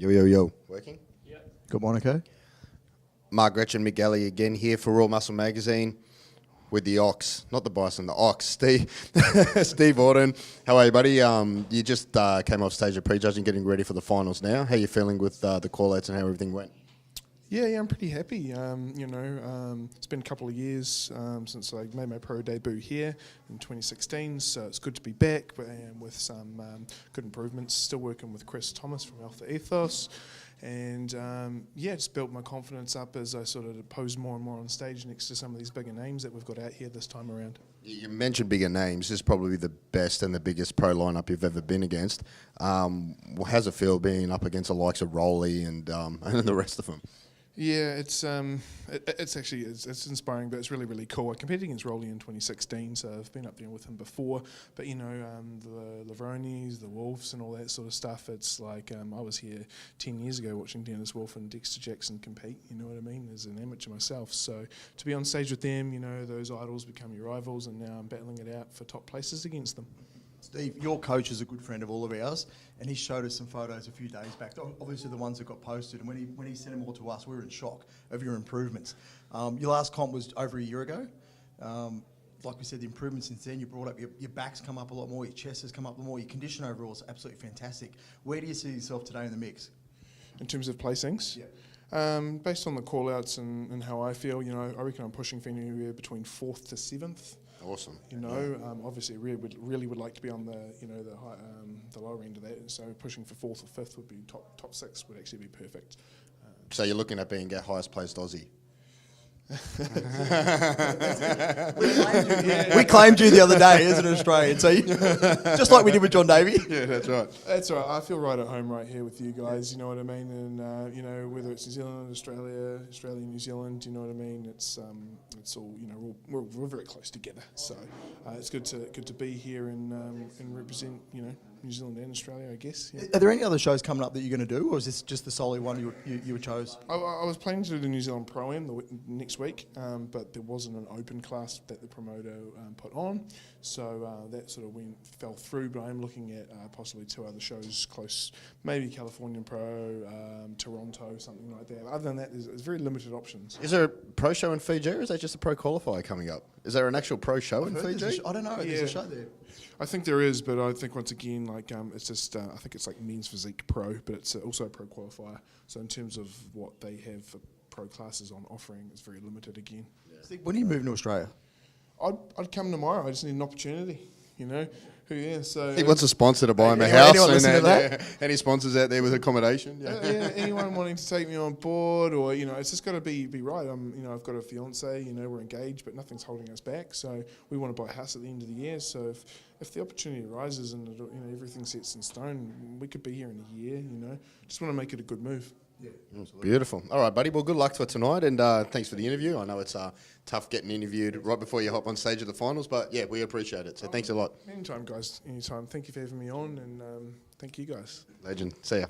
Yo, yo, yo. Working? Yeah. Good morning, Monaco. Mark Gretchen McGalley again here for Raw Muscle Magazine with the Ox, not the Bison, the Ox. Steve Orton. How are you, buddy? You just came off stage of prejudging, getting ready for the finals now. How are you feeling with the call-outs and how everything went? Yeah, I'm pretty happy. It's been a couple of years since I made my pro debut here in 2016, so it's good to be back with some good improvements. Still working with Chris Thomas from Alpha Ethos, and just built my confidence up as I sort of pose more and more on stage next to some of these bigger names that we've got out here this time around. You mentioned bigger names. This is probably the best and the biggest pro lineup you've ever been against. How's it feel being up against the likes of Rolly and the rest of them? Yeah, it's actually inspiring, but it's really, really cool. I competed against Rolly in 2016, so I've been up there with him before. But the Lavronis, the Wolves, and all that sort of stuff. It's like I was here 10 years ago watching Dennis Wolf and Dexter Jackson compete. You know what I mean? As an amateur myself, so to be on stage with them, those idols become your rivals, and now I'm battling it out for top places against them. Steve, your coach is a good friend of all of ours, and he showed us some photos a few days back. Obviously, the ones that got posted, and when he sent them all to us, we were in shock of your improvements. Your last comp was over a year ago. Like we said, the improvements since then. You brought up your back's come up a lot more, your chest has come up a lot more, your condition overall is absolutely fantastic. Where do you see yourself today in the mix? In terms of placings? Yeah. Based on the call-outs and how I feel, I reckon I'm pushing for anywhere between 4th to 7th. Awesome. Obviously, really would like to be on the the lower end of that. So pushing for 4th or 5th would be top 6 would actually be perfect. So you're looking at being our highest placed Aussie. We claimed you the other day as an Australian, so just like we did with John Davey. Yeah, that's right. That's all right. I feel right at home right here with you guys. You know what I mean? And whether it's New Zealand, Australia, New Zealand. You know what I mean? It's all we're very close together. So it's good to be here and represent New Zealand and Australia, I guess. Yeah. Are there any other shows coming up that you're going to do, or is this just the solely one you chose? I was planning to do the New Zealand Pro-Am next week, but there wasn't an open class that the promoter put on, so that sort of fell through. But I am looking at possibly 2 other shows close, maybe Californian Pro, Toronto, something like that. Other than that, there's very limited options. Is there a pro show in Fiji, or is that just a pro qualifier coming up? Is there an actual pro show in Fiji? I don't know. Yeah. There's a show there. I think there is, but I think once again, it's just I think it's like men's physique pro, but it's also a pro qualifier. So in terms of what they have for pro classes on offering, it's very limited again. Steve, when are you moving to Australia? I'd come tomorrow. I just need an opportunity, So He wants a sponsor to buy him a house, and any sponsors out there with accommodation. Yeah, anyone wanting to take me on board, or it's just got to be right. I've got a fiance, we're engaged, but nothing's holding us back. So we want to buy a house at the end of the year. So if the opportunity arises and everything sets in stone, we could be here in a year. Just want to make it a good move. Yeah, beautiful. All right, buddy. Well, good luck for tonight, and thanks for the interview. I know it's tough getting interviewed right before you hop on stage at the finals, but yeah, we appreciate it. So thanks a lot. Anytime, guys. Anytime. Thank you for having me on, and thank you, guys. Legend. See ya.